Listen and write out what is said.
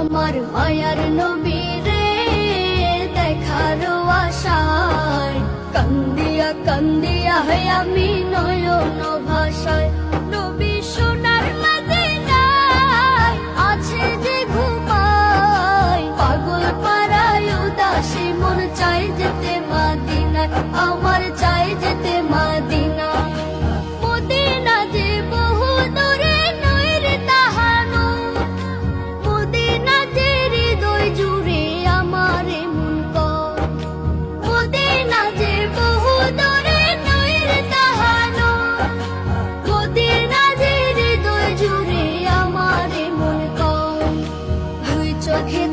আমার মায়ার নবীরে দেখার আশায় কান্দিয়া কান্দিয়া আমি নয়ন ভাষায় নবী সোনার মদিনায় আছে যে ঘুমায় পাগল পাড়ায় উদাসী মন চাই যেতে মদিনায় আমার চাই যেতে মদিনা মদিনা যে বহু দূরে নয় রে তাহানো মদিনা যে হৃদয় জুড়ে আমার মন কর মদিনা যে বহু দূরে নয় রে তাহানো মদিনা যে হৃদয় জুড়ে আমার মন কর দুই চোখে